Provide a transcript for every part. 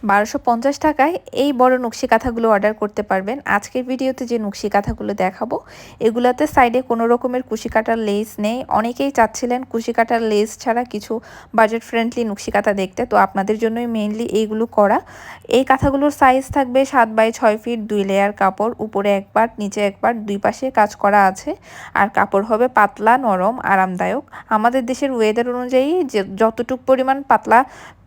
1250 টাকায় এই বড় নকশি কাঁথাগুলো অর্ডার করতে পারবেন। আজকের ভিডিওতে যে নকশি কাঁথাগুলো দেখাবো এগুলাতে সাইডে কোনো রকমের কুশি কাটার লেস নেই। অনেকেই চাচ্ছিলেন কুশি কাটার লেস ছাড়া কিছু বাজেট ফ্রেন্ডলি নকশি কাঁথা দেখতে, তো আপনাদের জন্যই মেইনলি এইগুলো করা। এই কাঁথাগুলোর সাইজ থাকবে 7 বাই 6 ফিট, 2 লেয়ার কাপড়, উপরে এক পার্ট নিচে এক পার্ট, দুই পাশে কাজ করা আছে। আর কাপড় হবে পাতলা, নরম, আরামদায়ক। আমাদের দেশের ওয়েদার অনুযায়ী যে যতটুক পরিমাণ পাতলা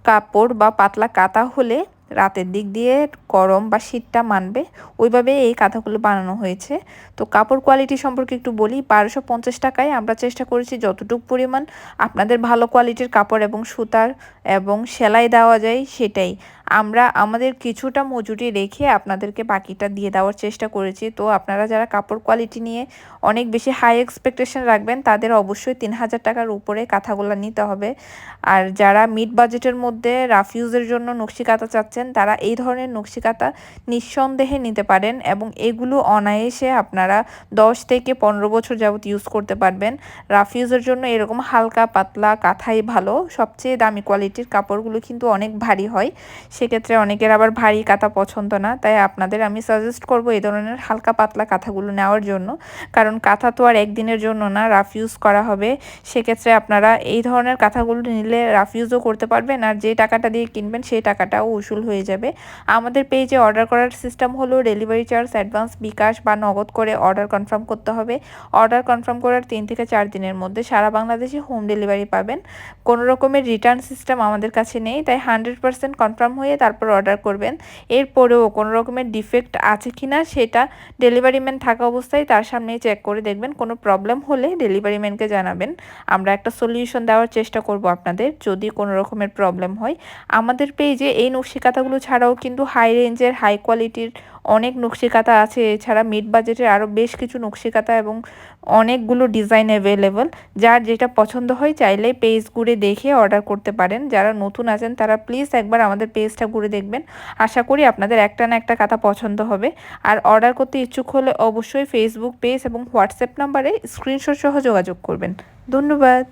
কাপড় বা পাতলা কাঁথা হলে রাতের দিক দিয়ে গরম বা শীতটা মানবে, ওইভাবে এই কাঁথাগুলো বানানো হয়েছে। তো কাপড় কোয়ালিটি সম্পর্কে একটু বলি। 1250 টাকায় আমরা চেষ্টা করেছি যতটুকু পরিমাণ আপনাদের ভালো কোয়ালিটির কাপড় এবং সুতার এবং সেলাই দেওয়া যায় সেটাই আমরা আমাদের কিছুটা মজুরি রেখে আপনাদেরকে বাকিটা দিয়ে দেওয়ার চেষ্টা করেছি। তো আপনারা যারা কাপড় কোয়ালিটি নিয়ে অনেক বেশি হাই এক্সপেকটেশন রাখবেন তাদের অবশ্যই 3000 টাকার উপরে কাঁথাগুলো নিতে হবে। আর যারা মিড বাজেটের মধ্যে রাফ ইউজের জন্য নকশি কাঁথা চাচ্ছেন তারা এই ধরনের নকশি কাঁথা নিঃসন্দেহে নিতে পারেন এবং এগুলো অনায়াসে আপনারা 10 থেকে 15 বছর যাবত ইউজ করতে পারবেন। রাফ ইউজের জন্য এরকম হালকা পাতলা কাঁথাই ভালো। সবচেয়ে দামি কোয়ালিটির কাপড়গুলো কিন্তু অনেক ভারী হয়, সেক্ষেত্রে অনেকের আবার ভারী কাঁথা পছন্দ না। তাই আপনাদের আমি সাজেস্ট করব এই ধরনের হালকা পাতলা কাঁথাগুলো নেওয়ার জন্য, কারণ কাঁথা তো আর একদিনের জন্য না, রাফ ইউজ করা হবে। সেক্ষেত্রে আপনারা এই ধরনের কাঁথাগুলো নিলে রাফ ইউজও করতে পারবেন আর যে টাকাটা দিয়ে কিনবেন সেই টাকাটাও উসুল হয়ে যাবে। আমাদের পেজে অর্ডার করার সিস্টেম হলো ডেলিভারি চার্জ অ্যাডভান্স, বিকাশ বা নগদ করে অর্ডার কনফার্ম করতে হবে। অর্ডার কনফার্ম করার 3 থেকে 4 দিনের মধ্যে সারা বাংলাদেশে হোম ডেলিভারি পাবেন। কোনো রকমের রিটার্ন সিস্টেম আমাদের কাছে নেই, তাই 100% কনফার্ম হয়ে তারপর অর্ডার করবেন। এরপরেও কোনো রকমের ডিফেক্ট আছে কিনা সেটা ডেলিভারি ম্যান থাকা অবস্থায় তার সামনেই চেক করে দেখবেন। কোনো প্রবলেম হলে ডেলিভারি ম্যানকে জানাবেন, আমরা একটা সলিউশন দেওয়ার চেষ্টা করব আপনাদের যদি কোনো রকমের প্রবলেম হয়। আমাদের পেজে এই নকশি কাঁথাগুলো ছাড়াও কিন্তু হাই রেঞ্জের হাই কোয়ালিটির অনেক নকশি কাঁথা আছে। এছাড়া মিড বাজেটের আরও বেশ কিছু নকশি কাঁথা এবং অনেকগুলো ডিজাইন অ্যাভেলেবল। যার যেটা পছন্দ হয় চাইলেই পেজ ঘুরে দেখে অর্ডার করতে পারেন। যারা নতুন আছেন তারা প্লিজ একবার আমাদের পেজটা ঘুরে দেখবেন। আশা করি আপনাদের একটা না একটা কাঁথা পছন্দ হবে। আর অর্ডার করতে ইচ্ছুক হলে অবশ্যই ফেসবুক পেজ এবং হোয়াটসঅ্যাপ নাম্বারে স্ক্রিনশট সহ যোগাযোগ করবেন। ধন্যবাদ।